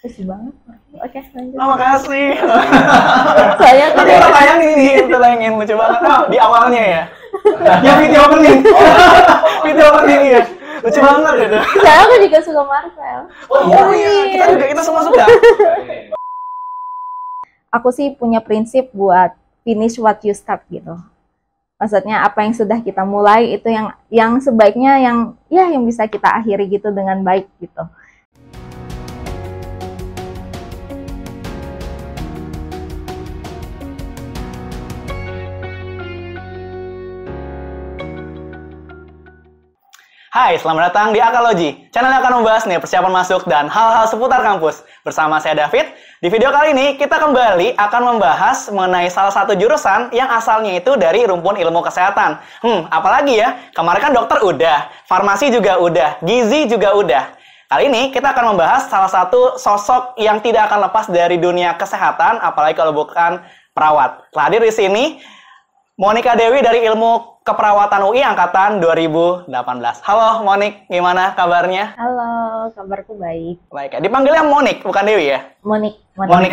Kasih banget. Oke, lanjut. Oh, makasih. Saya tuh Nanti kita tayangin nih, kita tayangin lucu banget. Oh, di awalnya ya. Ya video opening. Video opening ya. Lucu banget gitu. saya aku juga suka Marvel. Oh iya, kita semua suka. Aku sih punya prinsip buat finish what you start gitu. Maksudnya apa yang sudah kita mulai itu yang sebaiknya yang bisa kita akhiri gitu dengan baik gitu. Hai, selamat datang di Akalogy. Channel yang akan membahas nih persiapan masuk dan hal-hal seputar kampus. Bersama saya David. Di video kali ini kita kembali akan membahas mengenai salah satu jurusan yang asalnya itu dari rumpun ilmu kesehatan. Apalagi ya? Kemarin kan dokter udah, farmasi juga udah, gizi juga udah. Kali ini kita akan membahas salah satu sosok yang tidak akan lepas dari dunia kesehatan, apalagi kalau bukan perawat. Telah hadir di sini Monica Dewi dari Ilmu Keperawatan UI Angkatan 2018. Halo Monik, gimana kabarnya? Halo, kabarku baik. Baik ya, dipanggilnya Monik, bukan Dewi ya? Monik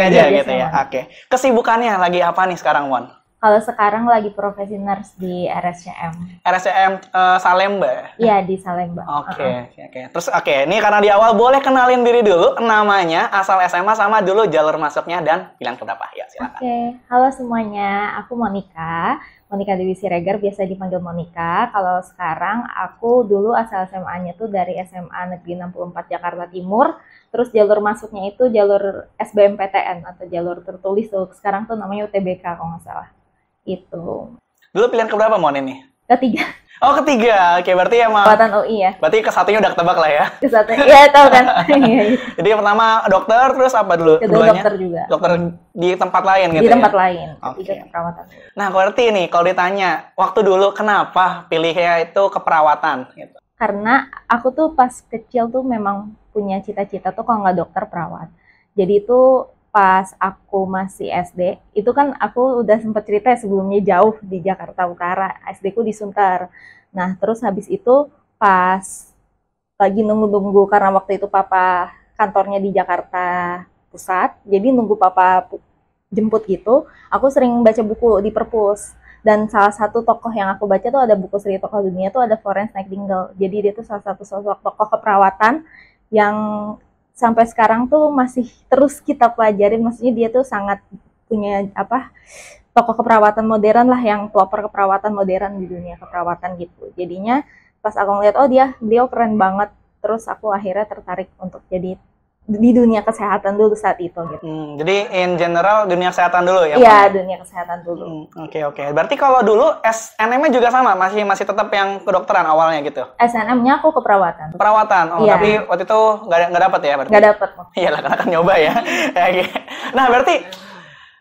aja gitu ya, oke. Kesibukannya lagi apa nih sekarang, Mon? Kalau sekarang lagi profesi nurse di RSCM. RSCM Salemba? Iya, di Salemba. Oke. Terus ini karena di awal boleh kenalin diri dulu, namanya, asal SMA, sama dulu jalur masuknya, dan bilang keberapa. Ya, silakan. Oke, halo semuanya, aku Monica Dewi Siregar, biasa dipanggil Monica. Kalau sekarang aku dulu asal SMA-nya tuh dari SMA Negeri 64 Jakarta Timur. Terus jalur masuknya itu jalur SBMPTN atau jalur tertulis tuh. Sekarang tuh namanya UTBK kalau nggak salah. Itu. Dulu pilihan keberapa Mon ini? Ketiga. Oh, ketiga. Oke, berarti emang Keperawatan UI ya. Berarti kesatunya udah ketebak lah ya. Kesatunya. Iya, tahu kan. Jadi pertama dokter, terus apa dulu? Kedua dokter juga. Dokter di tempat lain gitu di tempat lain. Oke. Keperawatan. Nah, berarti nih kalau ditanya, waktu dulu kenapa pilihnya itu keperawatan gitu? Karena aku tuh pas kecil tuh memang punya cita-cita tuh kalau nggak dokter perawat. Jadi itu pas aku masih SD, itu kan aku udah sempat cerita sebelumnya jauh di Jakarta Utara, SD ku di Sunter. Nah, terus habis itu pas lagi nunggu-nunggu, karena waktu itu papa kantornya di Jakarta Pusat, jadi nunggu papa jemput gitu, aku sering baca buku di perpus. Dan salah satu tokoh yang aku baca tuh ada buku Seri Tokoh Dunia tuh ada Florence Nightingale. Jadi dia tuh salah satu sosok tokoh keperawatan yang sampai sekarang tuh masih terus kita pelajarin. Maksudnya dia tuh sangat punya tokoh keperawatan modern lah, yang pelopor keperawatan modern di dunia keperawatan gitu. Jadinya pas aku ngeliat beliau keren banget, terus aku akhirnya tertarik untuk jadi di dunia kesehatan dulu saat itu gitu. Jadi in general dunia kesehatan dulu ya? Iya, dunia kesehatan dulu. Oke. Berarti kalau dulu SNM-nya juga sama, masih tetap yang kedokteran awalnya gitu? SNM-nya aku keperawatan. Perawatan? Oh, iya. Tapi waktu itu nggak dapet ya? Nggak dapet. Iyalah, karena kan nyoba ya. Nah, berarti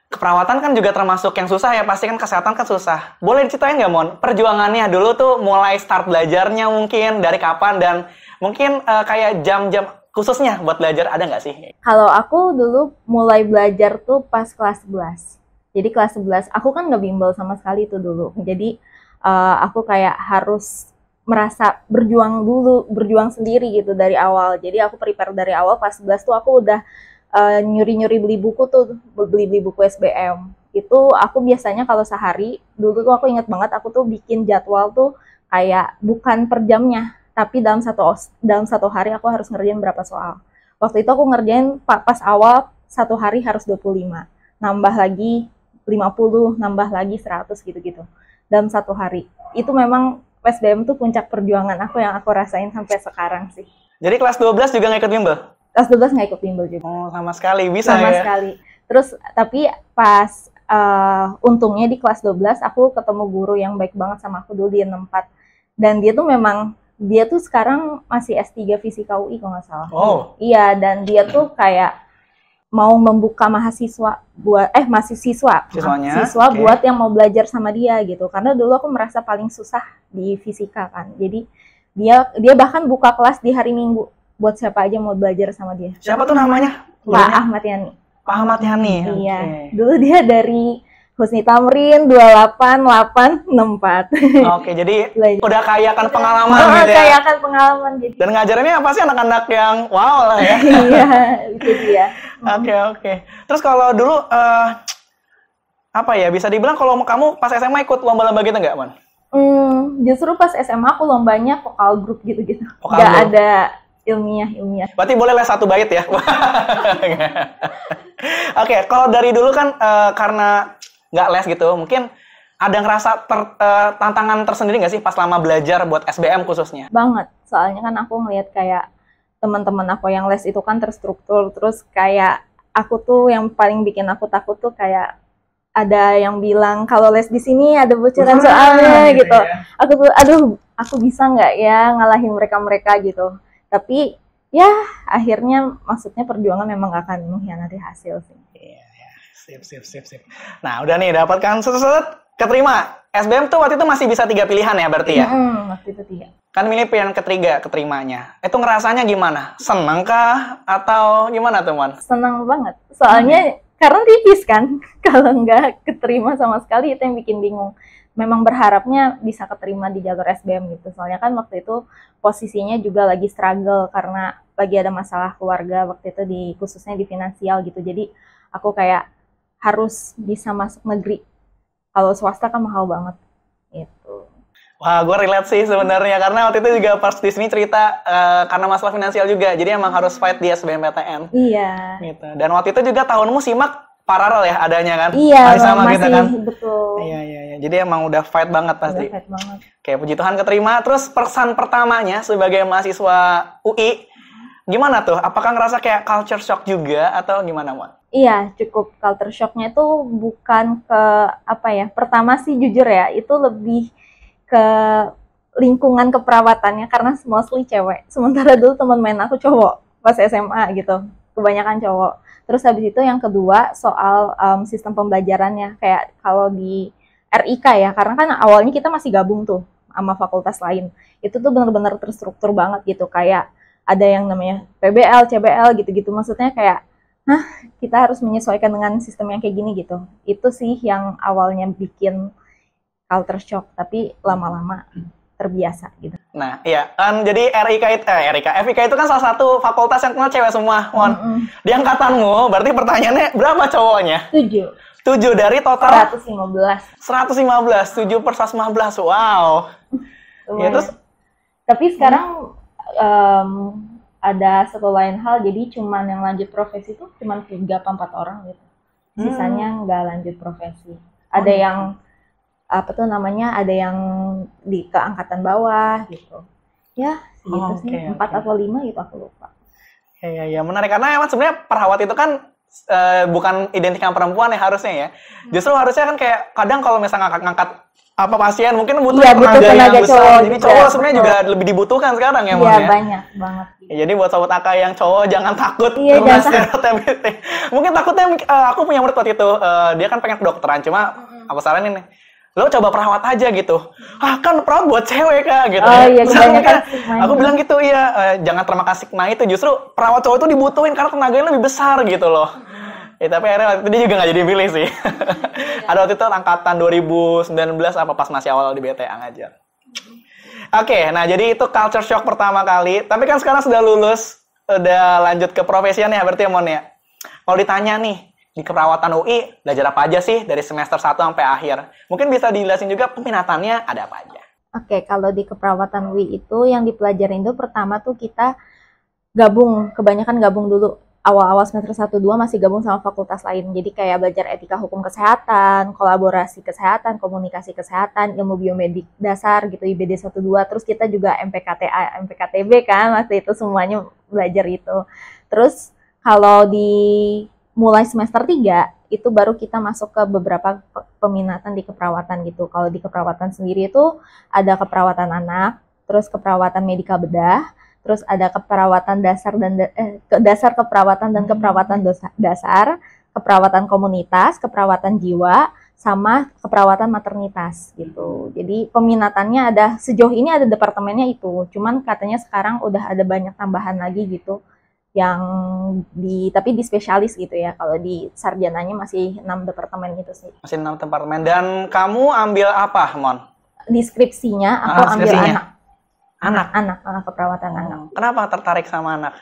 keperawatan kan juga termasuk yang susah ya, pasti kan kesehatan kan susah. Boleh diceritain nggak, Mon? Perjuangannya dulu tuh mulai start belajarnya mungkin dari kapan, dan mungkin kayak jam-jam khususnya buat belajar ada nggak sih? Kalau aku dulu mulai belajar tuh pas kelas 11. Jadi kelas 11, aku kan nggak bimbel sama sekali itu dulu. Jadi aku kayak harus merasa berjuang sendiri gitu dari awal. Jadi aku prepare dari awal, kelas 11 tuh aku udah nyuri-nyuri beli buku SBM. Itu aku biasanya kalau sehari, dulu tuh aku inget banget aku tuh bikin jadwal tuh kayak bukan per jamnya, tapi dalam satu hari aku harus ngerjain berapa soal. Waktu itu aku ngerjain pas awal satu hari harus 25, nambah lagi 50, nambah lagi 100 gitu-gitu dalam satu hari. Itu memang SBM tuh puncak perjuangan aku yang aku rasain sampai sekarang sih. Jadi kelas 12 juga nggak ikut bimbel? Kelas 12 nggak ikut bimbel juga. Oh, sama sekali bisa sama ya? Sama sekali. Terus tapi pas untungnya di kelas 12 aku ketemu guru yang baik banget sama aku dulu di 64. Dan dia tuh sekarang masih S3 Fisika UI kalau nggak salah. Oh. Iya, dan dia tuh kayak mau membuka siswa okay, buat yang mau belajar sama dia gitu. Karena dulu aku merasa paling susah di fisika kan. Jadi dia bahkan buka kelas di hari Minggu buat siapa aja mau belajar sama dia. Siapa tuh namanya? Pak Ahmad Yani. Pak Ahmad Yani. Iya. Okay. Dulu dia dari Husni Tamrin 28864. Oke, jadi udah kaya kan pengalaman Oh, gitu ya. kaya kan pengalaman gitu. Dan ngajarinnya pasti anak-anak yang wow lah ya. Iya, itu dia. Oke. Terus kalau dulu apa ya, bisa dibilang kalau kamu pas SMA ikut lomba-lomba gitu nggak, Man? Justru pas SMA aku lombanya vokal grup gitu-gitu. Vokal Nggak grup. ada ilmiah. Berarti boleh les 1 bait ya? Oke, kalau dari dulu kan karena nggak les gitu, mungkin ada ngerasa tantangan tersendiri nggak sih pas lama belajar buat SBM khususnya? Banget. Soalnya kan aku ngeliat kayak teman-teman aku yang les itu kan terstruktur. Terus kayak aku tuh yang paling bikin aku takut tuh kayak ada yang bilang kalau les di sini ada bocoran soalnya gitu. Ya. Aku tuh aku bisa nggak ya ngalahin mereka gitu. Tapi ya akhirnya maksudnya perjuangan memang gak akan mengkhianati hasil sih. Iya. Sip. Nah, udah nih dapatkan keterima. SBM tuh waktu itu masih bisa 3 pilihan ya berarti ya? Waktu itu 3. Kan milih pilihan ketiga keterimanya. Itu ngerasanya gimana? Seneng kah? Atau gimana tuh, Man? Senang banget. Soalnya karena tipis kan. Kalau nggak keterima sama sekali itu yang bikin bingung. Memang berharapnya bisa keterima di jalur SBM gitu. Soalnya kan waktu itu posisinya juga lagi struggle karena lagi ada masalah keluarga waktu itu khususnya di finansial gitu. Jadi aku kayak harus bisa masuk negeri. Kalau swasta kan mahal banget. Gitu. Wah, gue relate sih sebenarnya karena waktu itu juga pas di sini cerita karena masalah finansial juga, jadi emang harus fight di SBMPTN. Iya. Gitu. Dan waktu itu juga tahunmu simak paralel ya adanya kan? Iya, sama masih kita kan? betul. Iya. Jadi emang udah fight banget pasti. Udah fight banget. Kayak puji Tuhan keterima. Terus pesan pertamanya sebagai mahasiswa UI, gimana tuh? Apakah ngerasa kayak culture shock juga atau gimana, Wan? Iya, cukup culture shock-nya itu bukan ke apa ya? Pertama sih jujur ya, itu lebih ke lingkungan keperawatannya karena mostly cewek. Sementara dulu teman main aku cowok pas SMA gitu. Kebanyakan cowok. Terus habis itu yang kedua soal sistem pembelajarannya. Kayak kalau di RIK ya, karena kan awalnya kita masih gabung tuh sama fakultas lain. Itu tuh benar-benar terstruktur banget gitu. Kayak ada yang namanya PBL, CBL gitu-gitu. Maksudnya kayak kita harus menyesuaikan dengan sistem yang kayak gini gitu. Itu sih yang awalnya bikin culture shock, tapi lama-lama terbiasa gitu. Nah, iya kan jadi FIK itu kan salah satu fakultas yang kenal cewek semua, Wan. Di angkatanmu, berarti pertanyaannya berapa cowoknya? 7 dari total 115. 7 per 115. Wow. Ya, terus tapi sekarang ada satu lain hal, jadi cuman yang lanjut profesi itu cuman 3-4 orang gitu. Sisanya nggak lanjut profesi. Ada yang ada yang di keangkatan bawah gitu. Ya, gitu sih. 4 atau 5 gitu aku lupa. Ya, menarik karena emang sebenarnya perawat itu kan bukan identik dengan perempuan ya harusnya ya. Justru harusnya kan kayak kadang kalau misalnya ngangkat pasien mungkin butuh tenaga yang besar. Cowok, jadi cowok sebenarnya juga lebih dibutuhkan sekarang ya, Mon, ya. Ya, banyak banget. Ya, jadi buat sobat AK yang cowok jangan takut karena stereotip. Mungkin takutnya aku punya murid waktu itu dia kan pengen kedokteran, cuma aku saranin nih, lo coba perawat aja gitu. Kan perawat buat cewek Kak gitu. Iya, kebanyakan aku bilang gitu, jangan terima kasih stigma itu. Justru perawat cowok itu dibutuhin karena tenaganya lebih besar gitu loh. Ya, tapi akhirnya dia juga nggak jadi pilih sih. Ada waktu itu angkatan 2019 apa pas masih awal di BTA ngajar. Oke, nah jadi itu culture shock pertama kali. Tapi kan sekarang sudah lulus, udah lanjut ke profesian ya berarti ya, Mon ya. Kalau ditanya nih, di keperawatan UI belajar apa aja sih dari semester 1 sampai akhir? Mungkin bisa dijelasin juga peminatannya ada apa aja. Oke, kalau di keperawatan UI itu yang dipelajarin itu pertama tuh kita kebanyakan gabung dulu. Awal-awal semester 1-2 masih gabung sama fakultas lain. Jadi kayak belajar etika hukum kesehatan, kolaborasi kesehatan, komunikasi kesehatan, ilmu biomedik dasar gitu, IBD 1-2. Terus kita juga MPKTA, MPKTB kan, waktu itu semuanya belajar itu. Terus kalau mulai semester 3, itu baru kita masuk ke beberapa peminatan di keperawatan gitu. Kalau di keperawatan sendiri itu ada keperawatan anak, terus keperawatan medikal bedah, terus ada keperawatan dasar keperawatan dan keperawatan dasar, keperawatan komunitas, keperawatan jiwa, sama keperawatan maternitas gitu. Jadi peminatannya sejauh ini ada departemennya itu, cuman katanya sekarang udah ada banyak tambahan lagi gitu yang tapi di spesialis gitu ya. Kalau di sarjananya masih 6 departemen gitu sih. Masih 6 departemen. Dan kamu ambil apa, Mon? Di skripsinya aku ambil anak keperawatan anak. Kenapa tertarik sama anak?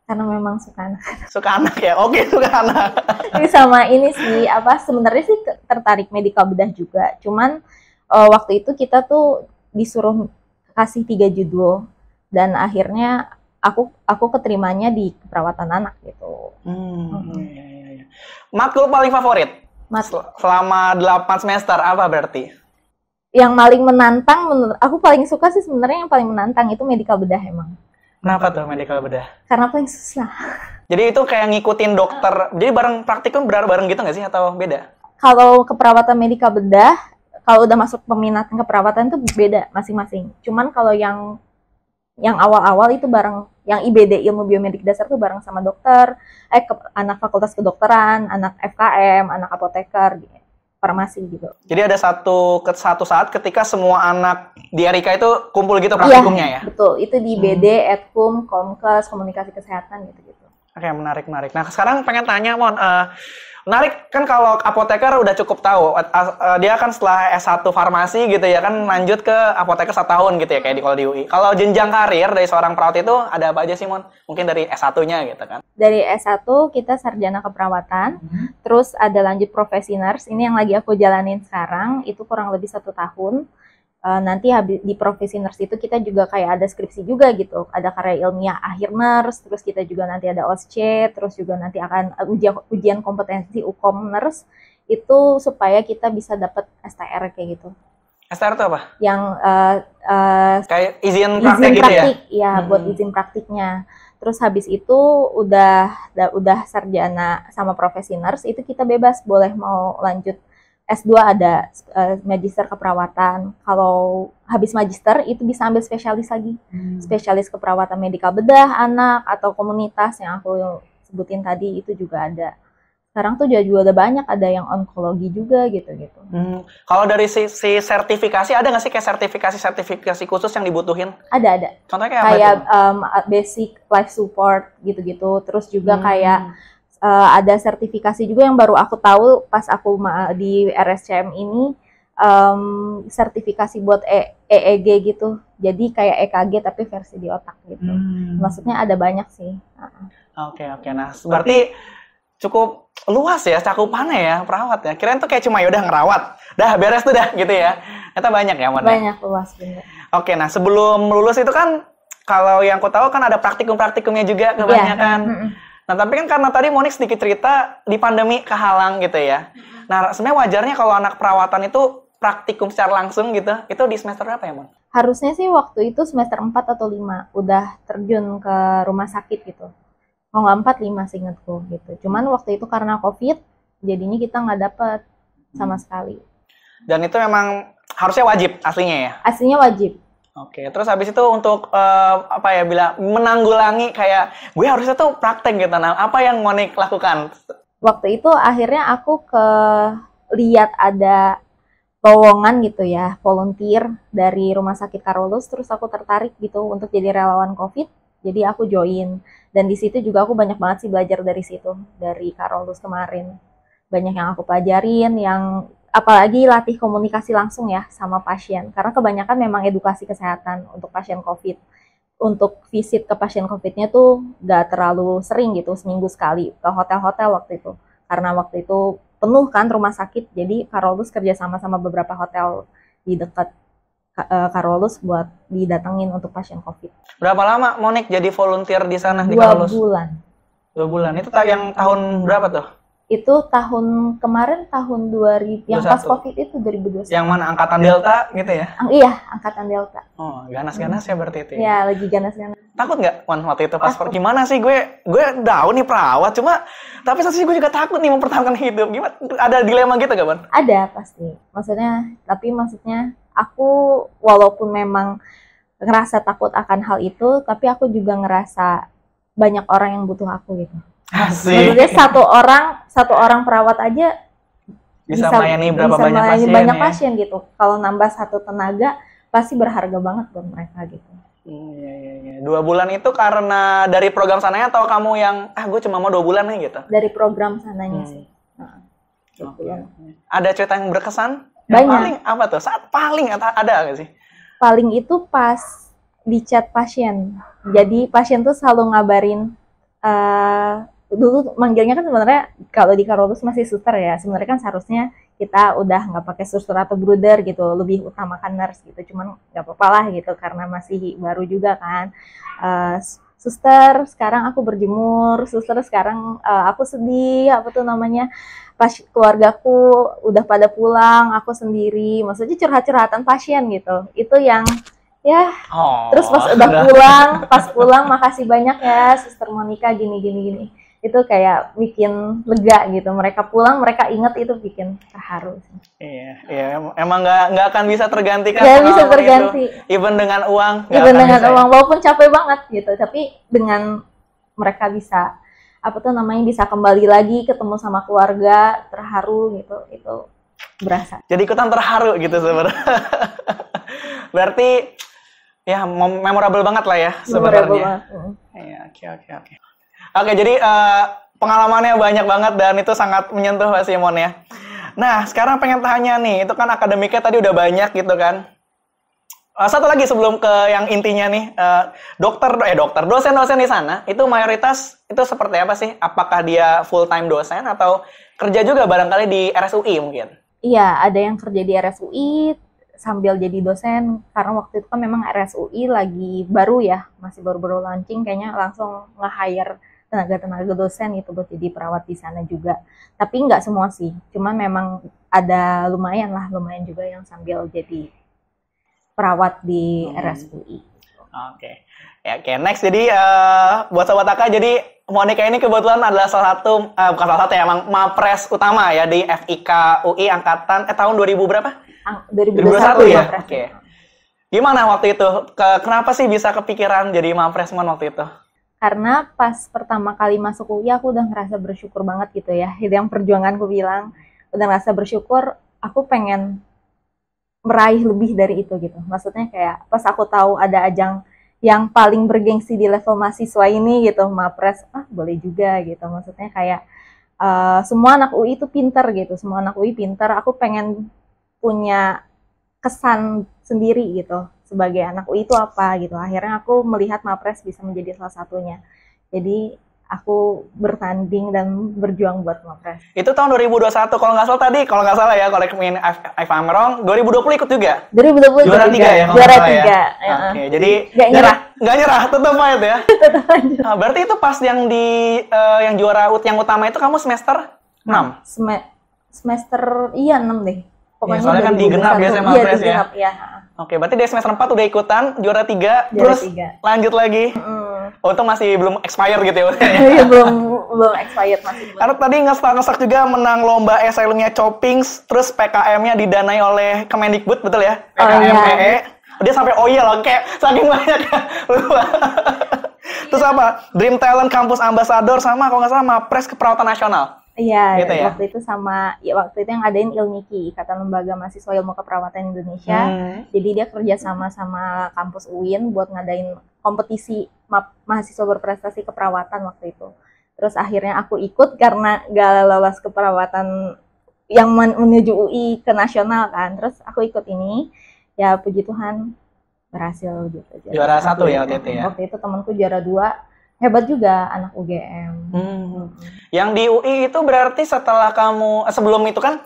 Karena memang suka anak. Suka anak ya? Oke, suka anak. Ini sama ini sih, sebenarnya sih tertarik medical bedah juga. Cuman waktu itu kita tuh disuruh kasih 3 judul dan akhirnya aku keterimanya di keperawatan anak gitu. Iya. Matkul paling favorit? Selama 8 semester apa berarti? Yang paling menantang, menurut aku paling suka sih sebenarnya yang paling menantang itu medical bedah emang. Kenapa tuh medical bedah? Karena paling susah. Jadi itu kayak ngikutin dokter, jadi bareng praktikum bareng gitu nggak sih atau beda? Kalau keperawatan medical bedah, kalau udah masuk peminatan keperawatan itu beda masing-masing. Cuman kalau yang awal-awal itu bareng, yang IBD ilmu biomedik dasar tuh bareng sama dokter, anak fakultas kedokteran, anak FKM, anak apoteker, farmasi gitu. Jadi ada satu saat ketika semua anak di Erika itu kumpul gitu praktikumnya ya? Betul, itu di IBD, Edkum, Komkes, komunikasi kesehatan gitu-gitu. Oke, menarik. Nah, sekarang pengen tanya, Mon, menarik kan kalau apoteker udah cukup tahu, dia kan setelah S1 farmasi gitu ya kan lanjut ke apoteker 1 tahun gitu ya kayak kalau di UI. Kalau jenjang karir dari seorang perawat itu ada apa aja sih, Mon? Mungkin dari S1-nya gitu kan? Dari S1 kita sarjana keperawatan, terus ada lanjut profesi nurse, ini yang lagi aku jalanin sekarang, itu kurang lebih 1 tahun. Nanti habis di profesi nurse itu kita juga kayak ada skripsi juga gitu, ada karya ilmiah akhir nurse, terus kita juga nanti ada OSCE, terus juga nanti akan ujian kompetensi UKOM nurse itu supaya kita bisa dapat STR kayak gitu. STR itu apa? Yang kayak izin praktik gitu ya? Ya, buat izin praktiknya. Terus habis itu udah sarjana sama profesi nurse itu kita bebas boleh mau lanjut S2 ada magister keperawatan. Kalau habis magister itu bisa ambil spesialis lagi. Spesialis keperawatan medikal bedah anak atau komunitas yang aku sebutin tadi itu juga ada. Sekarang tuh juga ada banyak, ada yang onkologi juga gitu-gitu. Kalau dari sisi sertifikasi ada nggak sih kayak sertifikasi khusus yang dibutuhin? Ada. Contohnya kayak apa? Kayak basic life support gitu-gitu. Terus juga kayak ada sertifikasi juga yang baru aku tahu pas aku di RSCM ini, sertifikasi buat EEG gitu. Jadi kayak EKG tapi versi di otak gitu. Maksudnya ada banyak sih. Oke. Nah, berarti cukup luas ya cakupannya ya perawat ya. Kirain tuh kayak cuma yaudah ngerawat, dah beres tuh dah gitu ya. Ternyata banyak ya, Mon. Banyak, luas bener. Oke, nah sebelum lulus itu kan kalau yang aku tahu kan ada praktikumnya juga kebanyakan. Nah, tapi kan karena tadi Monik sedikit cerita di pandemi kehalang gitu ya. Nah, sebenarnya wajarnya kalau anak perawatan itu praktikum secara langsung gitu, itu di semester berapa ya, Mon? Harusnya sih waktu itu semester 4 atau 5 udah terjun ke rumah sakit gitu. Kalau nggak 4, 5 seingatku gitu. Cuman waktu itu karena COVID, jadinya kita nggak dapet sama sekali. Dan itu memang harusnya wajib aslinya ya? Aslinya wajib. Oke, terus habis itu untuk menanggulangi kayak gue harusnya tuh praktek gitu. Nah, apa yang Monik lakukan? Waktu itu akhirnya aku lihat ada lowongan gitu ya, volunteer dari Rumah Sakit Karolus, terus aku tertarik gitu untuk jadi relawan COVID. Jadi aku join. Dan di situ juga aku banyak banget sih belajar dari situ, dari Karolus kemarin. Banyak yang aku pelajarin, yang apalagi latih komunikasi langsung ya sama pasien. Karena kebanyakan memang edukasi kesehatan untuk pasien COVID. Untuk visit ke pasien COVID-nya tuh gak terlalu sering gitu, seminggu sekali ke hotel-hotel waktu itu. Karena waktu itu penuh kan rumah sakit, jadi Karolus kerjasama sama beberapa hotel di dekat Karolus buat didatengin untuk pasien COVID. Berapa lama Monik jadi volunteer di sana di 2 Karolus? 2 bulan. 2 bulan. Itu yang tahun berapa tuh? Itu tahun kemarin, tahun 2000, yang pas COVID itu 2021. Yang mana, angkatan Delta gitu ya? Iya, angkatan Delta. Oh, ganas-ganas ya berarti itu. Ya, lagi ganas-ganas. Takut nggak, Wan, waktu itu pas gimana sih gue tahu nih perawat, cuma tapi satu sisi gue juga takut nih mempertahankan hidup. Gimana? Ada dilema gitu gak, Wan? Ada pasti. Maksudnya aku walaupun memang ngerasa takut akan hal itu, tapi aku juga ngerasa banyak orang yang butuh aku gitu. Asik. Maksudnya satu orang perawat aja bisa melayani berapa banyak pasien gitu. Kalau nambah 1 tenaga pasti berharga banget buat mereka gitu. Iya. 2 bulan itu karena dari program sananya atau kamu yang gue cuma mau 2 bulan nih gitu? Dari program sananya sih. Nah, gitu ya. Ada cerita yang berkesan? Banyak. Yang paling apa tuh? Saat paling ada nggak sih? Paling itu pas di chat pasien. Jadi pasien tuh selalu ngabarin, dulu manggilnya kan sebenarnya kalau di Karolus masih suster ya. Sebenarnya kan seharusnya kita udah nggak pakai suster atau brother gitu, lebih utamakan nurse gitu. Cuman nggak apa-apa lah gitu karena masih baru juga kan. Suster sekarang aku berjemur, suster sekarang aku sedih, apa tuh namanya, pas keluargaku udah pada pulang, aku sendiri. Maksudnya curhat-curhatan pasien gitu. Itu yang ya. Terus pas pulang makasih banyak ya Suster Monica gini. Itu kayak bikin lega gitu. Mereka pulang, mereka inget, itu bikin terharu. Iya. Emang nggak akan bisa tergantikan. Nggak bisa terganti. Even dengan uang. Walaupun capek banget gitu. Tapi dengan mereka bisa bisa kembali lagi ketemu sama keluarga, terharu gitu. Itu berasa. Jadi ikutan terharu gitu sebenarnya. Berarti ya memorable banget lah ya sebenarnya. Iya, oke. Oke, jadi pengalamannya banyak banget dan itu sangat menyentuh Pak Simon ya. Nah, sekarang pengen tanya nih, itu kan akademiknya tadi udah banyak gitu kan. Satu lagi sebelum ke yang intinya nih, dosen-dosen di sana itu mayoritas itu seperti apa sih? Apakah dia full time dosen atau kerja juga barangkali di RSUI mungkin? Iya, ada yang kerja di RSUI sambil jadi dosen, karena waktu itu kan memang RSUI lagi baru ya, masih baru-baru launching, kayaknya langsung nge-hire tenaga dosen itu buat jadi perawat di sana juga. Tapi nggak semua sih, cuman memang ada lumayan juga yang sambil jadi perawat di RSUI. Oke. Next. Jadi buat Sobat AK, jadi Monica ini kebetulan adalah salah satu, bukan salah satu ya, emang Mapres utama ya di FIK UI angkatan tahun 2000 berapa? 2021 ya? Oke. Gimana waktu itu? Kenapa sih bisa kepikiran jadi Mapresman waktu itu? Karena pas pertama kali masuk UI aku udah ngerasa bersyukur banget gitu ya. Itu yang perjuanganku bilang, udah ngerasa bersyukur, aku pengen meraih lebih dari itu gitu. Maksudnya kayak pas aku tahu ada ajang yang paling bergengsi di level mahasiswa ini gitu, Mapres, boleh juga gitu. Maksudnya kayak semua anak UI itu pinter gitu, semua anak UI pinter, aku pengen punya kesan sendiri gitu sebagai anak UI itu apa gitu. Akhirnya aku melihat Mapres bisa menjadi salah satunya. Jadi aku bertanding dan berjuang buat Mapres. Itu tahun 2021 kalau nggak salah ya, correct me if I'm wrong, 2020 ikut juga? 2020 juara 3 ya? Juara 3. Ya. Oke, jadi nggak nyerah, tetap fight ya? Nah, berarti itu pas yang di yang juara yang utama itu kamu semester 6? Semester 6 deh. Pokoknya ya, soalnya kan digenap biasanya Mapres ya? Iya. Oke, berarti dari semester 4 udah ikutan, juara 3, terus lanjut lagi. Untung masih belum expire gitu ya. Iya, belum expired masih. Karena tadi ngestak juga menang lomba esai ilmiah Choppings, terus PKM-nya didanai oleh Kemendikbud, betul ya? PKM-PE. Dia sampai loh, kayak saking banyak ya. Terus apa? Dream Talent Campus Ambassador sama kalau nggak salah Mapres Keperawatan Nasional. Iya, gitu ya? waktu itu yang ngadain ILMIKI, Ikatan Lembaga Mahasiswa Ilmu Keperawatan Indonesia. Jadi dia kerja sama kampus UIN buat ngadain kompetisi mahasiswa berprestasi keperawatan waktu itu. Terus akhirnya aku ikut karena gak lolos keperawatan yang menuju UI ke nasional kan. Terus aku ikut ini, ya puji Tuhan berhasil gitu. Juara 1 ya waktu itu ya? Waktu itu temanku juara 2. Hebat juga anak UGM. Yang di UI itu berarti setelah kamu sebelum itu kan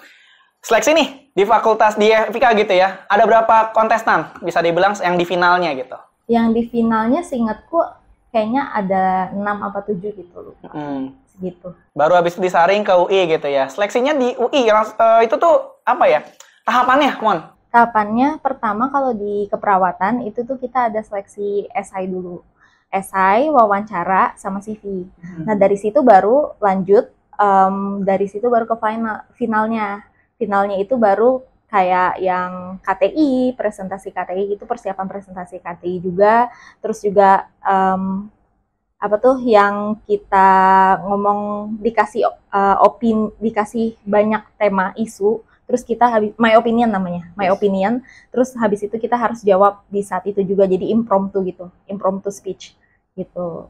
seleksi nih di fakultas di FIK gitu ya. Ada berapa kontestan bisa dibilang yang di finalnya gitu? Yang di finalnya seingatku kayaknya ada 6 apa 7 gitu loh. Segitu. Baru habis itu disaring ke UI gitu ya. Seleksinya di UI itu tuh apa ya? Tahapannya, Mon? Tahapannya pertama kalau di keperawatan itu tuh kita ada seleksi esai dulu. Esai, wawancara, sama CV. Nah dari situ baru lanjut, dari situ baru ke finalnya. Finalnya itu baru kayak yang KTI, presentasi KTI itu persiapan presentasi KTI juga. Terus juga yang kita ngomong dikasih dikasih banyak tema isu. terus kita my opinion namanya, my opinion, terus habis itu kita harus jawab di saat itu juga, jadi impromptu gitu, impromptu speech gitu.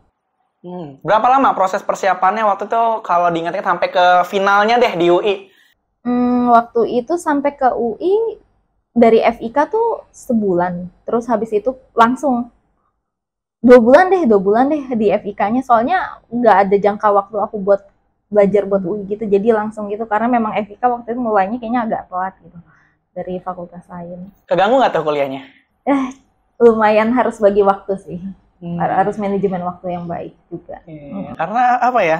Berapa lama proses persiapannya waktu itu kalau diingat-ingat sampai ke finalnya deh di UI? Waktu itu sampai ke UI dari FIK tuh sebulan, terus habis itu langsung 2 bulan deh di FIK-nya, soalnya nggak ada jangka waktu aku buat belajar buat UI gitu, jadi langsung gitu, karena memang FIK waktu itu mulainya kayaknya agak telat gitu dari Fakultas Sains. Keganggu nggak tuh kuliahnya? Lumayan harus bagi waktu sih, harus manajemen waktu yang baik juga. Karena apa ya?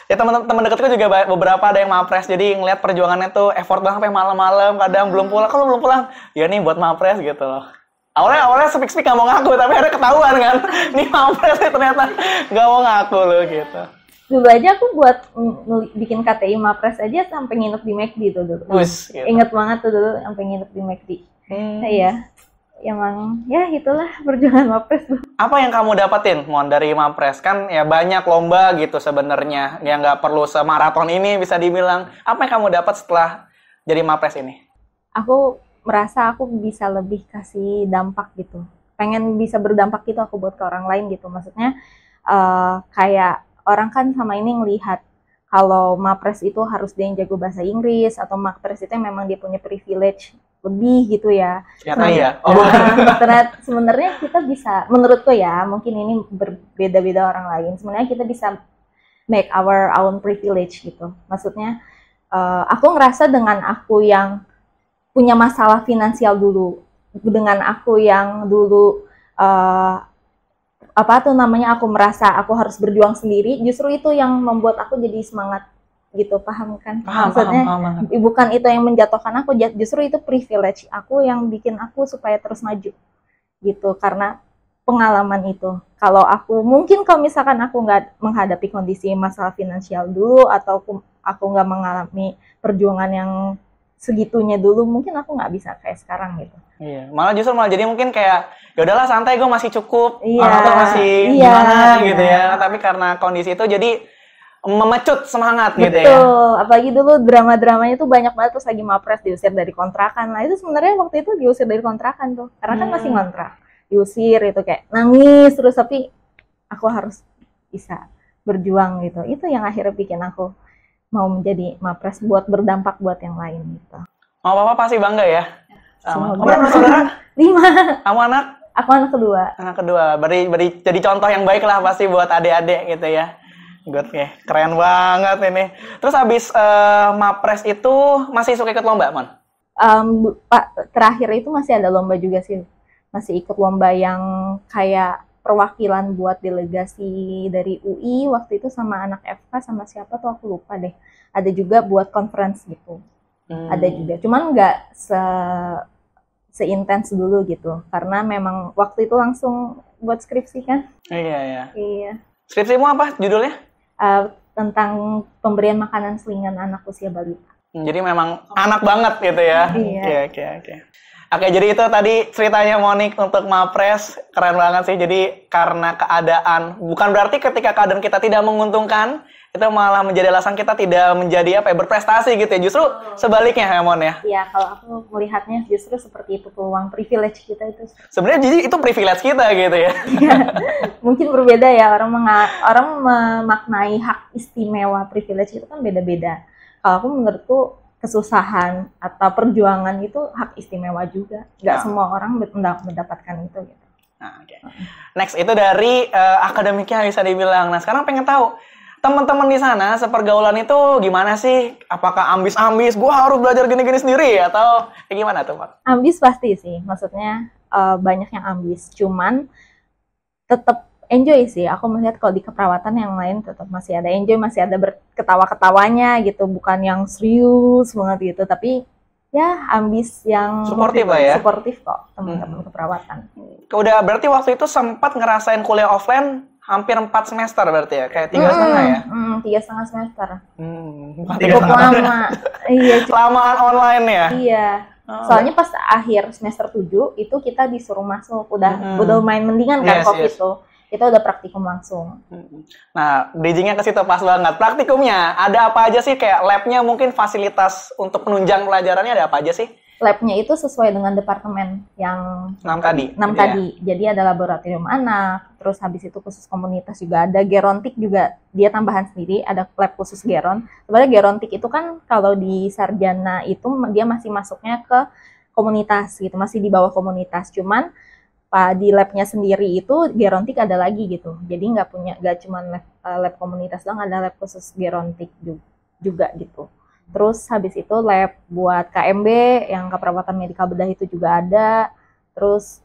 Ya teman-teman dekatku juga beberapa ada yang mapres, jadi ngeliat perjuangannya tuh effort banget sampai malam-malam, kadang belum pulang. Kalau belum pulang, ya nih buat mapres gitu loh. Awalnya speak nggak mau ngaku, tapi akhirnya ketahuan kan, nih mapres nih ternyata nggak mau ngaku loh gitu. Dulu aja aku buat bikin KTI mapres aja sampai nginep di McD tuh dulu. Gitu. Ingat banget tuh dulu sampai nginep di McD. Iya. Emang ya itulah perjuangan mapres tuh. Apa yang kamu dapetin, Mon, dari mapres? Kan ya banyak lomba gitu sebenarnya, yang nggak perlu semaraton ini bisa dibilang. Apa yang kamu dapat setelah jadi mapres ini? Aku merasa aku bisa lebih kasih dampak gitu. Pengen bisa berdampak gitu aku buat ke orang lain gitu. Maksudnya kayak orang kan sama ini ngelihat kalau mapres itu harus dia yang jago bahasa Inggris, atau mapres itu memang dia punya privilege lebih gitu ya. Ternyata iya. Ternyata sebenarnya kita bisa, menurutku ya, mungkin ini berbeda-beda orang lain. Sebenarnya kita bisa make our own privilege gitu. Maksudnya aku ngerasa dengan aku yang punya masalah finansial dulu, dengan aku yang dulu aku merasa aku harus berjuang sendiri, justru itu yang membuat aku jadi semangat gitu, paham kan? Maksudnya paham. Bukan itu yang menjatuhkan aku, justru itu privilege aku yang bikin aku supaya terus maju gitu, karena pengalaman itu. Kalau misalkan aku nggak menghadapi kondisi masalah finansial dulu, atau aku nggak mengalami perjuangan yang segitunya dulu, mungkin aku nggak bisa kayak sekarang gitu. Iya, malah jadi mungkin kayak ya udahlah santai, gue masih cukup, orang tuh masih gimana gitu ya. Tapi karena kondisi itu jadi memecut semangat gitu ya. Betul, apalagi dulu drama-dramanya tuh banyak banget, terus lagi mapres diusir dari kontrakan. Nah itu sebenarnya waktu itu diusir dari kontrakan tuh, karena kan masih ngontrak. Diusir itu kayak nangis terus, tapi aku harus bisa berjuang gitu. Itu yang akhirnya bikin aku mau menjadi mapres buat berdampak buat yang lain gitu. Mama papa pasti bangga ya? Sama. Kamu anak saudara? 5. Kamu anak? Aku anak kedua. Anak kedua, beri jadi contoh yang baik lah pasti buat adik-adik gitu ya. Good ya, keren banget ini. Terus habis mapres itu masih suka ikut lomba, Mon? Terakhir itu masih ada lomba juga sih. Masih ikut lomba yang kayak perwakilan buat delegasi dari UI waktu itu sama anak FK sama siapa tuh aku lupa deh. Ada juga buat conference gitu. Ada juga. Cuman nggak seintens dulu gitu. Karena memang waktu itu langsung buat skripsi kan. Iya. Skripsimu apa judulnya? Tentang pemberian makanan selingan anak usia balita. Jadi memang anak banget gitu ya. Iya. Oke, jadi itu tadi ceritanya Monik untuk mapres, keren banget sih. Jadi karena keadaan, bukan berarti ketika keadaan kita tidak menguntungkan, itu malah menjadi alasan kita tidak menjadi berprestasi gitu ya. Justru sebaliknya ya, Mon ya. Iya, kalau aku melihatnya justru seperti itu, peluang privilege kita itu. Sebenarnya jadi itu privilege kita gitu ya. Mungkin berbeda ya, orang memaknai hak istimewa privilege itu kan beda-beda. Kalau aku menurutku kesusahan atau perjuangan itu hak istimewa juga. Nggak semua orang mendapatkan itu gitu. Nah, okay. Next itu dari akademiknya bisa dibilang. Nah, sekarang pengen tahu teman-teman di sana sepergaulan itu gimana sih? Apakah ambis-ambis? Gue harus belajar gini-gini sendiri atau gimana tuh, Pak? Ambis pasti sih, maksudnya banyak yang ambis. Cuman tetap enjoy sih. Aku melihat kalau di keperawatan yang lain tetap masih ada enjoy, masih ada ketawa-ketawanya gitu, bukan yang serius banget gitu. Tapi ya ambis yang suportif lah ya. Suportif kok teman-teman keperawatan. Udah berarti waktu itu sempat ngerasain kuliah offline hampir 4 semester berarti ya, kayak 3,5 ya? 3,5 semester. Cukup lama. Iya. Lamaan online ya? Iya. Soalnya pas akhir semester 7 itu kita disuruh masuk, udah main mendingan kan COVID itu. kita udah praktikum langsung. Nah, bridging-nya ke situ pas banget. Praktikumnya, ada apa aja sih? Kayak lab-nya mungkin fasilitas untuk penunjang pelajarannya ada apa aja sih? Lab-nya itu sesuai dengan departemen yang 6 tadi? 6 tadi. Jadi ada laboratorium anak, terus habis itu khusus komunitas juga ada. Gerontik juga, dia tambahan sendiri, ada lab khusus geron. Sebenarnya gerontik itu kan kalau di sarjana itu dia masih masuknya ke komunitas gitu, masih di bawah komunitas. Cuman di labnya sendiri itu gerontik ada lagi gitu. Jadi nggak cuma lab komunitas doang, ada lab khusus gerontik juga gitu. Terus habis itu lab buat KMB yang keperawatan medikal bedah itu juga ada. Terus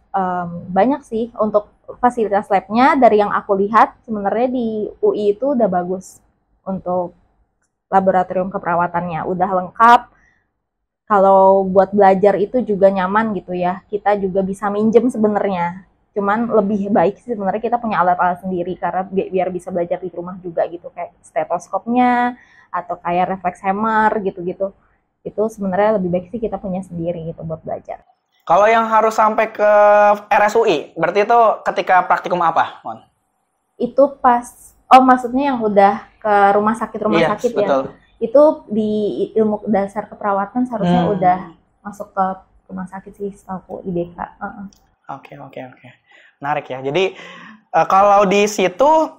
banyak sih untuk fasilitas labnya. Dari yang aku lihat sebenarnya di UI itu udah bagus untuk laboratorium keperawatannya, udah lengkap. Kalau buat belajar itu juga nyaman gitu ya. Kita juga bisa minjem sebenarnya. Cuman lebih baik sih sebenarnya kita punya alat-alat sendiri karena biar bisa belajar di rumah juga gitu, kayak stetoskopnya atau kayak reflex hammer gitu-gitu. Itu sebenarnya lebih baik sih kita punya sendiri gitu buat belajar. Kalau yang harus sampai ke RSUI, berarti itu ketika praktikum apa, Mon? Itu maksudnya yang udah ke rumah sakit betul. Ya. Itu di ilmu dasar keperawatan seharusnya udah masuk ke rumah sakit sih setahu IDK. Oke. Menarik ya. Jadi kalau di situ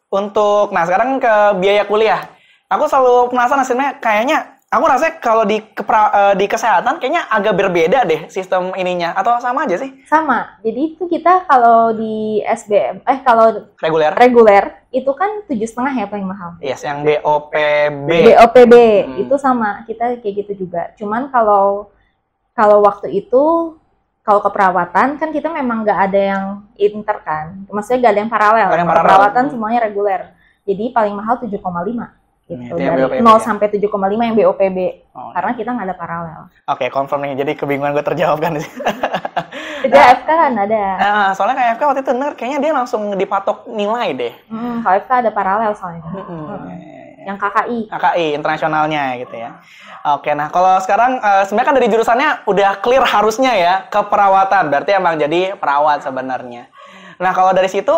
untuk, nah sekarang ke biaya kuliah. Aku selalu penasaran sebenarnya, kayaknya aku rasanya kalau di kesehatan kayaknya agak berbeda deh sistem ininya, atau sama aja sih? Sama. Jadi itu kita kalau di SBM, kalau reguler itu kan 7,5 ya paling mahal. Yes, yang BOPB. BOPB itu sama, kita kayak gitu juga. Cuman kalau waktu itu kalau keperawatan kan kita memang nggak ada yang inter kan, maksudnya nggak ada yang paralel. Keperawatan semuanya reguler. Jadi paling mahal 7,5. Gitu. Dari 0 sampai 7,5 yang BOPB. Karena kita nggak ada paralel. Oke, confirm nih. Jadi kebingungan gue terjawab kan. Jadi AFK kan ada. Soalnya kayak AFK waktu itu denger, kayaknya dia langsung dipatok nilai deh. Kalau AFK ada paralel soalnya. Yang KKI internasionalnya gitu ya. Oke, nah kalau sekarang sebenarnya kan dari jurusannya udah clear harusnya ya keperawatan. Berarti emang jadi perawat sebenarnya. Nah kalau dari situ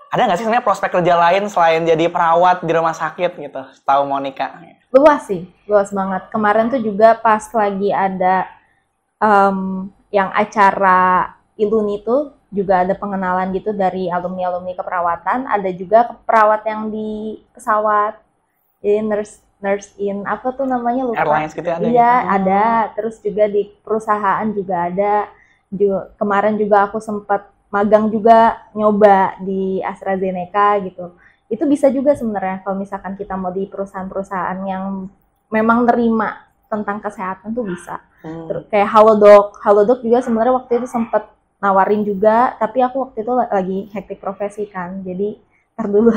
ada nggak sih sebenarnya prospek kerja lain selain jadi perawat di rumah sakit gitu? Tahu Monica? Luas sih, luas banget. Kemarin tuh juga pas lagi ada yang acara Iluni tuh juga ada pengenalan gitu dari alumni keperawatan. Ada juga perawat yang di pesawat, jadi nurse in apa tuh namanya lupa. Airlines gitu ada. Iya ada. Terus juga di perusahaan juga ada. Kemarin juga aku sempat magang juga nyoba di AstraZeneca gitu. Itu bisa juga sebenarnya kalau misalkan kita mau di perusahaan-perusahaan yang memang nerima tentang kesehatan tuh bisa. Terus kayak Halodoc juga sebenarnya waktu itu sempat nawarin juga, tapi aku waktu itu lagi hektik profesi kan. Jadi dulu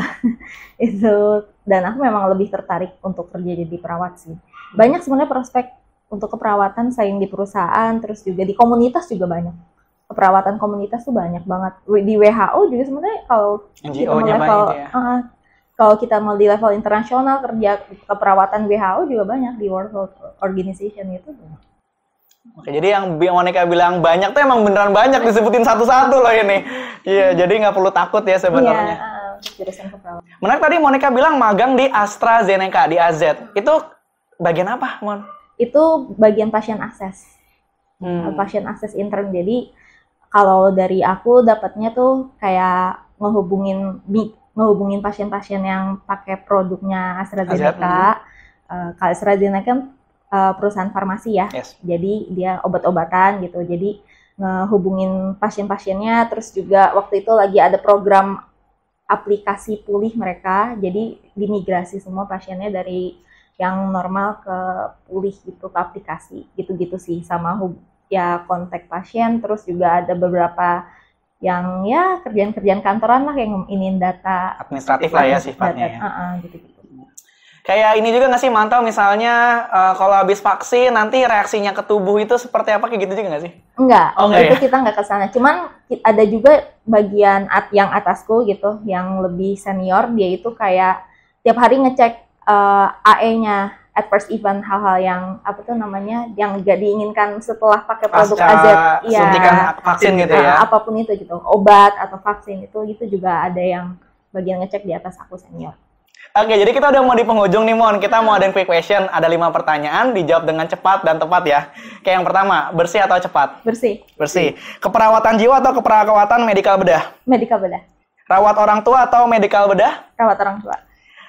itu, dan aku memang lebih tertarik untuk kerja jadi perawat sih. Banyak sebenarnya prospek untuk keperawatan selain di perusahaan, terus juga di komunitas juga banyak. Keperawatan komunitas tuh banyak banget. Di WHO juga sebenarnya kalau kita mau level kalau kita mau di level internasional kerja keperawatan WHO juga banyak di World Health Organization itu. Oke, jadi yang Monica bilang banyak tuh emang beneran banyak disebutin satu-satu loh ini. Iya, jadi nggak perlu takut ya sebenarnya. Jurusan keperawatan. Menarik tadi Monica bilang magang di AstraZeneca di AZ. Itu bagian apa, Mon? Itu bagian pasien akses. Pasien akses intern. Jadi kalau dari aku dapatnya tuh kayak ngehubungin pasien-pasien yang pakai produknya AstraZeneca. Kalau AstraZeneca kan perusahaan farmasi ya. Yes. Jadi dia obat-obatan gitu. Jadi ngehubungin pasien-pasiennya, terus juga waktu itu lagi ada program aplikasi pulih mereka. Jadi dimigrasi semua pasiennya dari yang normal ke pulih gitu, ke aplikasi. Gitu-gitu sih, sama ya kontak pasien, terus juga ada beberapa yang ya kerjaan-kerjaan kantoran lah yang iniin data administratif lah ya sifatnya data, ya. Gitu-gitu. Kayak ini juga nggak sih mantau misalnya kalau habis vaksin nanti reaksinya ke tubuh itu seperti apa, kayak gitu juga nggak sih? Enggak, itu kita nggak ke sana. Cuman ada juga bagian yang atasku gitu, yang lebih senior, dia itu kayak tiap hari ngecek AE-nya at first event hal-hal yang apa tuh namanya yang gak diinginkan setelah pakai produk Pasca AZ, suntikan vaksin gitu ya. apapun itu gitu, obat atau vaksin itu juga ada yang bagian ngecek di atas aku senior. Oke, jadi kita udah mau di penghujung nih, Mon. Kita mau ada quick question, ada 5 pertanyaan, dijawab dengan cepat dan tepat ya. Kayak yang pertama, bersih atau cepat? Bersih. Bersih. Keperawatan jiwa atau keperawatan medikal bedah? Medikal bedah. Rawat orang tua atau medikal bedah? Rawat orang tua.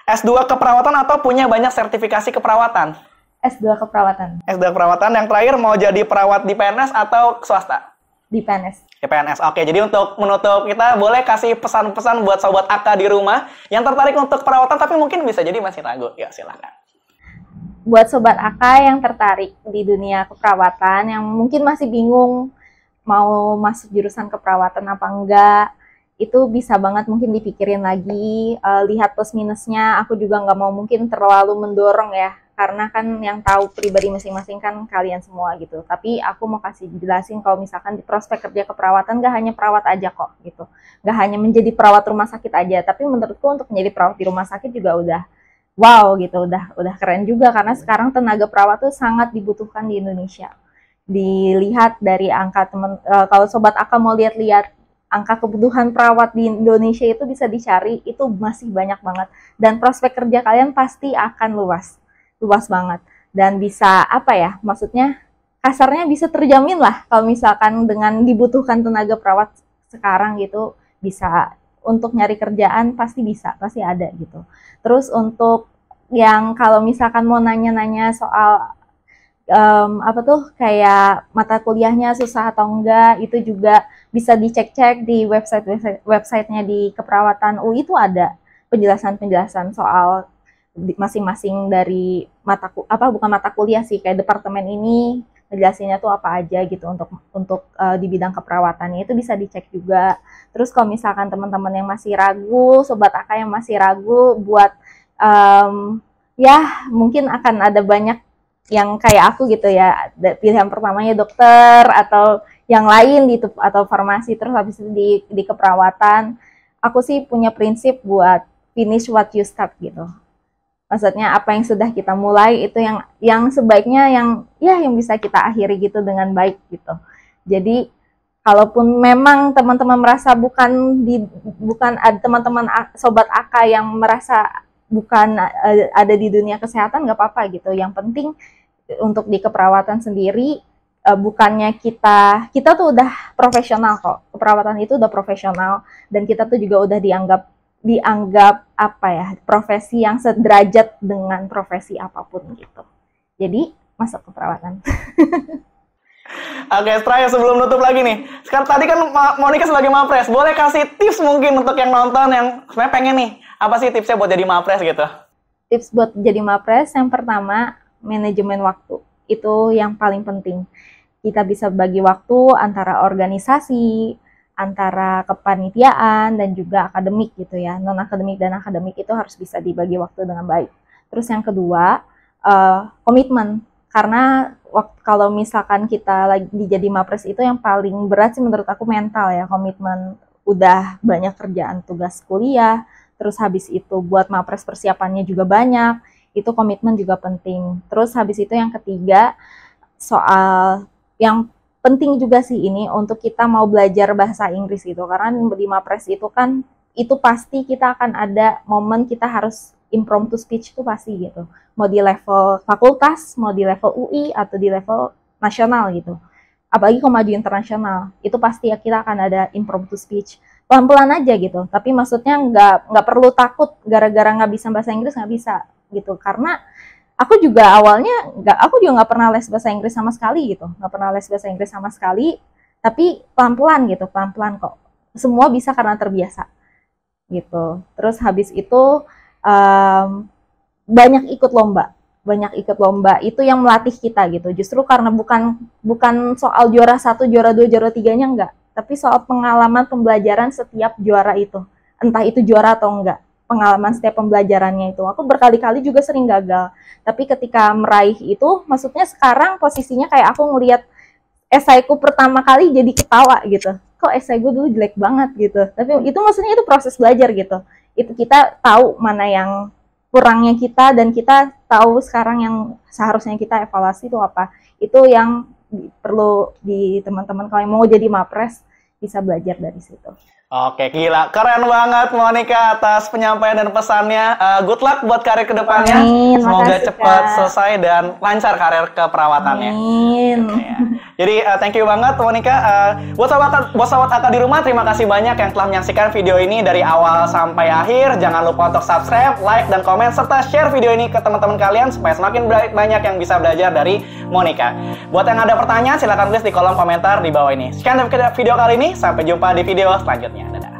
S2 keperawatan atau punya banyak sertifikasi keperawatan? S2 keperawatan. S2 keperawatan. Yang terakhir, mau jadi perawat di PNS atau swasta? Di PNS. Di PNS. Oke, jadi untuk menutup kita boleh kasih pesan-pesan buat sobat AK di rumah yang tertarik untuk perawatan tapi mungkin bisa jadi masih ragu. Ya, silakan. Buat sobat AK yang tertarik di dunia keperawatan yang mungkin masih bingung mau masuk jurusan keperawatan apa enggak, itu bisa banget mungkin dipikirin lagi, lihat plus minusnya. Aku juga nggak mau mungkin terlalu mendorong ya, karena kan yang tahu pribadi masing-masing kan kalian semua gitu. Tapi aku mau kasih jelasin kalau misalkan di prospek kerja keperawatan nggak hanya perawat aja kok gitu, nggak hanya menjadi perawat rumah sakit aja. Tapi menurutku untuk menjadi perawat di rumah sakit juga udah wow gitu, udah keren juga karena sekarang tenaga perawat tuh sangat dibutuhkan di Indonesia. Dilihat dari angka kalau sobat AK mau lihat-lihat angka kebutuhan perawat di Indonesia itu bisa dicari, itu masih banyak banget. Dan prospek kerja kalian pasti akan luas banget. Dan bisa, apa ya, maksudnya kasarnya bisa terjamin lah kalau misalkan dengan dibutuhkan tenaga perawat sekarang gitu, bisa untuk nyari kerjaan pasti ada gitu. Terus untuk yang kalau misalkan mau nanya-nanya soal apa tuh kayak mata kuliahnya susah atau enggak, itu juga bisa dicek-cek di websitenya di keperawatan UI, itu ada penjelasan soal masing-masing dari bukan mata kuliah sih, kayak departemen ini ngejelasinnya tuh apa aja gitu untuk di bidang keperawatannya, itu bisa dicek juga. Terus kalau misalkan teman-teman yang masih ragu, sobat AK yang masih ragu buat ya mungkin akan ada banyak yang kayak aku gitu ya, pilihan pertamanya dokter atau yang lain gitu, atau farmasi, terus habis itu di keperawatan. Aku sih punya prinsip buat finish what you start gitu. Maksudnya apa yang sudah kita mulai itu yang sebaiknya yang bisa kita akhiri gitu dengan baik gitu. Jadi kalaupun memang teman-teman merasa bukan ada teman-teman sobat AK yang merasa bukan ada di dunia kesehatan, nggak apa-apa gitu. Yang penting untuk di keperawatan sendiri, bukannya kita tuh udah profesional kok. Keperawatan itu udah profesional dan kita tuh juga udah dianggap apa ya, profesi yang sederajat dengan profesi apapun gitu. Jadi masuk keperawatan. Oke, terakhir sebelum nutup lagi nih. Sekarang tadi kan Monica sebagai Mapres, boleh kasih tips mungkin untuk yang nonton yang sebenarnya pengen nih, apa sih tipsnya buat jadi Mapres gitu? Tips buat jadi Mapres, yang pertama, manajemen waktu. Itu yang paling penting. Kita bisa bagi waktu antara organisasi, antara kepanitiaan, dan juga akademik gitu ya. Non-akademik dan akademik itu harus bisa dibagi waktu dengan baik. Terus yang kedua, komitmen. Karena kalau misalkan kita lagi jadi Mapres itu yang paling berat sih menurut aku mental ya, komitmen. Udah banyak kerjaan tugas kuliah, terus habis itu buat Mapres persiapannya juga banyak, itu komitmen juga penting. Terus habis itu yang ketiga, soal yang penting juga sih ini untuk kita mau belajar bahasa Inggris gitu, karena di Mapres itu kan, itu pasti kita akan ada momen kita harus impromptu speech itu pasti gitu. Mau di level fakultas, mau di level UI, atau di level nasional gitu. Apalagi kalau maju internasional, itu pasti ya kita akan ada impromptu speech. Pelan-pelan aja gitu, tapi maksudnya nggak perlu takut gara-gara nggak bisa bahasa Inggris, nggak bisa gitu. Karena aku juga awalnya, aku juga nggak pernah les bahasa Inggris sama sekali gitu. Nggak pernah les bahasa Inggris sama sekali, tapi pelan-pelan gitu, pelan-pelan kok. Semua bisa karena terbiasa gitu. Terus habis itu, banyak ikut lomba itu yang melatih kita gitu. Justru karena bukan soal juara 1, juara 2, juara 3-nya enggak, tapi soal pengalaman pembelajaran setiap juara itu, entah itu juara atau enggak, pengalaman setiap pembelajarannya itu. Aku berkali-kali juga sering gagal, tapi ketika meraih itu, maksudnya sekarang posisinya kayak aku ngelihat esaiku pertama kali jadi ketawa gitu, kok esai gue dulu jelek banget gitu, tapi itu maksudnya itu proses belajar gitu. Itu kita tahu mana yang kurangnya kita dan kita tahu sekarang yang seharusnya kita evaluasi itu apa. Itu yang perlu di teman-teman kalau yang mau jadi mapres bisa belajar dari situ. Oke, gila. Keren banget Monica atas penyampaian dan pesannya. Good luck buat karir kedepannya. Amin, Semoga makasih, cepat Kak. selesai dan lancar karir keperawatannya. Amin. Ya. Jadi thank you banget Monica. Buat sahabat Aka di rumah, terima kasih banyak yang telah menyaksikan video ini dari awal sampai akhir. Jangan lupa untuk subscribe, like, dan komen, serta share video ini ke teman-teman kalian supaya semakin banyak yang bisa belajar dari Monica. Buat yang ada pertanyaan, silahkan tulis di kolom komentar di bawah ini. Sekian video kali ini, sampai jumpa di video selanjutnya. Dadah.